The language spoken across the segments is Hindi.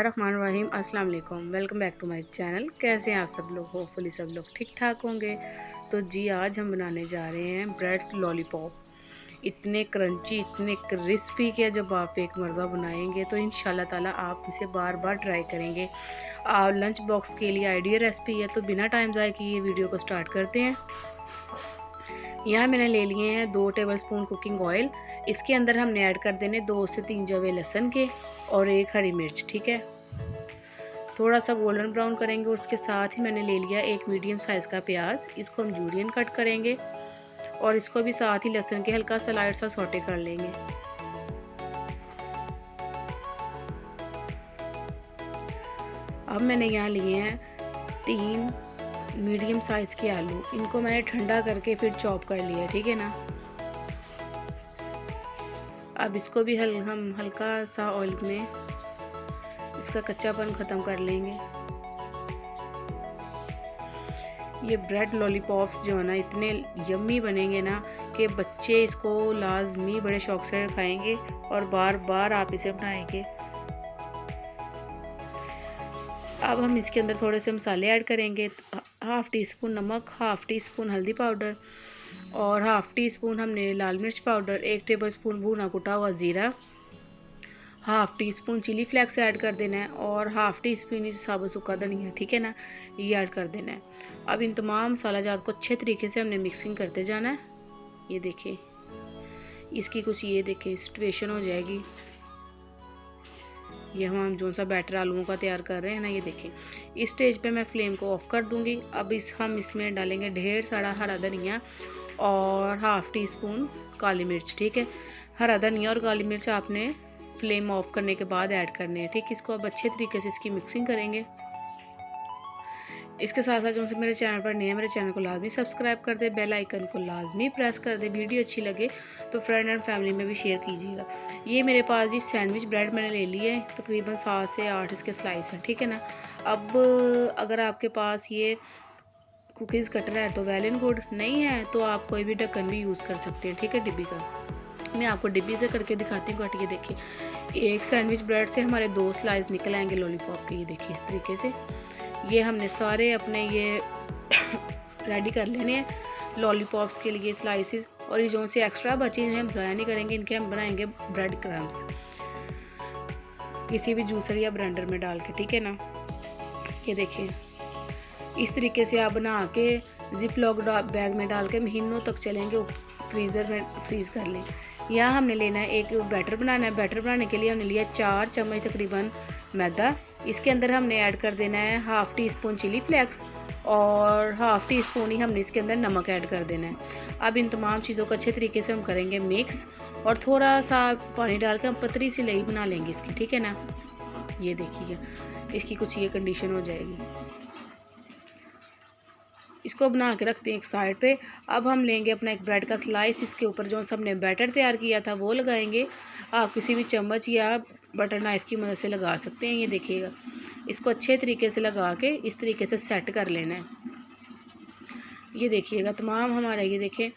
बिस्मिल्लाहिर्रहमानिर्रहीम। अस्सलाम वालेकुम। Welcome back to my channel. कैसे हैं आप सब लोग? होपफुली सब लोग ठीक ठाक होंगे। तो जी आज हम बनाने जा रहे हैं ब्रेड्स लॉलीपॉप। इतने क्रंची, इतने क्रिस्पी के जब आप एक मरतबा बनाएंगे तो इंशाल्लाह ताला आप इसे बार बार ट्राई करेंगे। लंच बॉक्स के लिए आइडिया रेसिपी है। तो बिना टाइम ज़ाय किए वीडियो को स्टार्ट करते हैं। यहाँ मैंने ले लिए हैं 2 टेबलस्पून कुकिंग ऑयल। इसके अंदर हमने ऐड कर देने 2 से 3 जवे लहसुन के और 1 हरी मिर्च। ठीक है, थोड़ा सा गोल्डन ब्राउन करेंगे। उसके साथ ही मैंने ले लिया एक मीडियम साइज़ का प्याज। इसको हम जूलियन कट करेंगे और इसको भी साथ ही लहसुन के हल्का सा लाइट सा सौटे कर लेंगे। अब मैंने यहाँ लिए हैं 3 मीडियम साइज़ के आलू। इनको मैंने ठंडा करके फिर चॉप कर लिया, ठीक है ना। अब इसको भी हम हल्का सा ऑयल में इसका कच्चापन ख़त्म कर लेंगे। ये ब्रेड लॉलीपॉप्स जो है ना इतने यम्मी बनेंगे ना कि बच्चे इसको लाजमी बड़े शौक से खाएंगे और बार बार आप इसे बनाएंगे। अब हम इसके अंदर थोड़े से मसाले ऐड करेंगे। 1/2 टीस्पून नमक, 1/2 टीस्पून हल्दी पाउडर और 1/2 टीस्पून हमने लाल मिर्च पाउडर, 1 टेबलस्पून भुना कुटा हुआ ज़ीरा, 1/2 टीस्पून चिली फ्लेक्स ऐड कर देना है और 1/2 टीस्पून साबुत सूखा धनिया, ठीक है ना, ये ऐड कर देना है। अब इन तमाम मसाला जात को अच्छे तरीके से हमने मिक्सिंग करते जाना है। ये देखिए इसकी कुछ ये देखिए सिचुएशन हो जाएगी। ये हम जो सा बैटर आलूओं का तैयार कर रहे हैं ना, ये देखिए इस स्टेज पे मैं फ्लेम को ऑफ कर दूंगी। अब हम इसमें डालेंगे ढेर सारा हरा धनिया और 1/2 टीस्पून काली मिर्च। ठीक है, हरा धनिया और काली मिर्च आपने फ्लेम ऑफ करने के बाद ऐड करने हैं। ठीक, इसको अब अच्छे तरीके से इसकी मिक्सिंग करेंगे। इसके साथ साथ जो से मेरे चैनल पर नए हैं, मेरे चैनल को लाजमी सब्सक्राइब कर दे, बेल आइकन को लाजमी प्रेस कर दे। वीडियो अच्छी लगे तो फ्रेंड एंड फैमिली में भी शेयर कीजिएगा। ये मेरे पास जी सैंडविच ब्रेड मैंने ले लिए है, तकरीबन 7 से 8 इसके स्लाइस हैं, ठीक है ना। अब अगर आपके पास ये कुकीज़ कटर है तो वेल एंड गुड, नहीं है तो आप कोई भी ढक्कन भी यूज़ कर सकते हैं। ठीक है, डिब्बी का मैं आपको डिब्बी से करके दिखाती हूँ। कट के देखिए एक सैंडविच ब्रेड से हमारे 2 स्लाइस निकल आएंगे लॉलीपॉप के। ये देखिए इस तरीके से ये हमने सारे अपने ये रेडी कर लेने हैं लॉलीपॉप्स के लिए स्लाइसेस। और ये जो से एक्स्ट्रा बचे हैं हम ज़ाया नहीं करेंगे, इनके हम बनाएंगे ब्रेड क्रम्स किसी भी जूसर या ब्लेंडर में डाल के, ठीक है ना। ये देखिए इस तरीके से आप बना के जिप लॉक बैग में डाल के महीनों तक चलेंगे, फ्रीज़र में फ्रीज़ कर लें। यहाँ हमने लेना है एक बैटर बनाना है। बैटर बनाने के लिए हमने लिया 4 चम्मच तकरीबन मैदा। इसके अंदर हमने ऐड कर देना है 1/2 टीस्पून चिली फ्लेक्स और 1/2 टीस्पून ही हमने इसके अंदर नमक ऐड कर देना है। अब इन तमाम चीज़ों को अच्छे तरीके से हम करेंगे मिक्स और थोड़ा सा पानी डाल के हम पतली सी लई बना लेंगे इसकी, ठीक है ना। ये देखिएगा इसकी कुछ ये कंडीशन हो जाएगी। इसको बना के रखते हैं एक साइड पे। अब हम लेंगे अपना एक ब्रेड का स्लाइस, इसके ऊपर जो हमने बैटर तैयार किया था वो लगाएंगे। आप किसी भी चम्मच या बटर नाइफ़ की मदद से लगा सकते हैं। ये देखिएगा इसको अच्छे तरीके से लगा के इस तरीके से सेट कर लेना है। ये देखिएगा तमाम हमारा ये देखें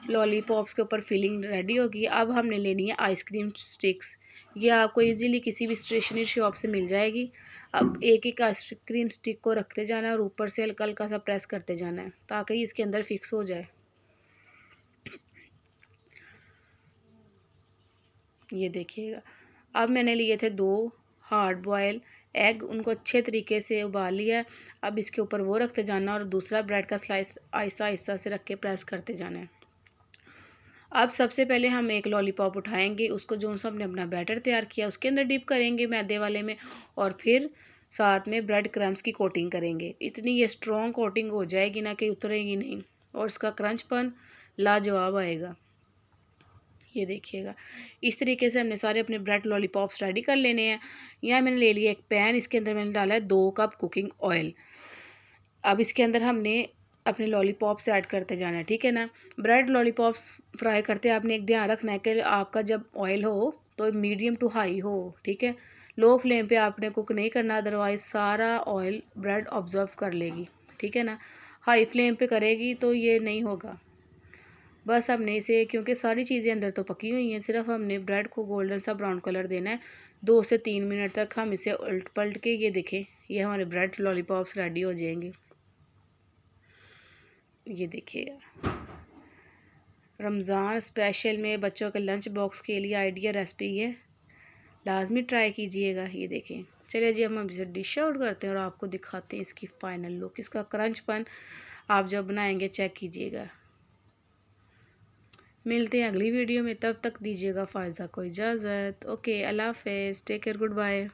लॉलीपॉप्स के ऊपर फिलिंग रेडी होगी। अब हमने लेनी है आइसक्रीम स्टिक्स। ये आपको इजीली किसी भी स्टेशनरी शॉप से मिल जाएगी। अब एक एक आइसक्रीम स्टिक को रखते जाना है और ऊपर से हल्का हल्का सा प्रेस करते जाना है ताकि इसके अंदर फिक्स हो जाए। ये देखिएगा अब मैंने लिए थे 2 हार्ड बॉयल एग, उनको अच्छे तरीके से उबाल लिया। अब इसके ऊपर वो रखते जाना और दूसरा ब्रेड का स्लाइस आहिस्ता आहिस्ता से रख के प्रेस करते जाना है। अब सबसे पहले हम एक लॉलीपॉप उठाएंगे, उसको जो सा हमने अपना बैटर तैयार किया उसके अंदर डिप करेंगे मैदे वाले में और फिर साथ में ब्रेड क्रम्स की कोटिंग करेंगे। इतनी ये स्ट्रॉन्ग कोटिंग हो जाएगी ना कि उतरेगी नहीं और इसका क्रंचपन लाजवाब आएगा। ये देखिएगा इस तरीके से हमने सारे अपने ब्रेड लॉलीपॉप्स रेडी कर लेने हैं। यहाँ मैंने ले लिया एक पैन, इसके अंदर मैंने डाला है 2 कप कुकिंग ऑयल। अब इसके अंदर हमने अपने लॉलीपॉप्स ऐड करते जाना है, ठीक है ना। ब्रेड लॉलीपॉप्स फ्राई करते आपने एक ध्यान रखना है कि आपका जब ऑयल हो तो मीडियम टू हाई हो, ठीक है। लो फ्लेम पे आपने कुक नहीं करना, अदरवाइज़ सारा ऑयल ब्रेड ऑब्जर्व कर लेगी, ठीक है ना। हाई फ्लेम पे करेगी तो ये नहीं होगा। बस हमने इसे क्योंकि सारी चीज़ें अंदर तो पकी हुई हैं, सिर्फ हमने ब्रेड को गोल्डन सा ब्राउन कलर देना है 2 से 3 मिनट तक हम इसे उलट पलट के, ये देखें ये हमारे ब्रेड लॉलीपॉप्स रेडी हो जाएंगे। ये देखिए रमज़ान स्पेशल में बच्चों के लंच बॉक्स के लिए आइडिया रेसिपी है, लाजमी ट्राई कीजिएगा। ये देखें, चलिए जी हम इसे डिश आउट करते हैं और आपको दिखाते हैं इसकी फ़ाइनल लुक। इसका क्रंचपन आप जब बनाएंगे चेक कीजिएगा। मिलते हैं अगली वीडियो में, तब तक दीजिएगा फ़ायज़ा को इजाज़त। ओके, अल्लाह हाफ़िज़, टेक केयर, गुड बाय।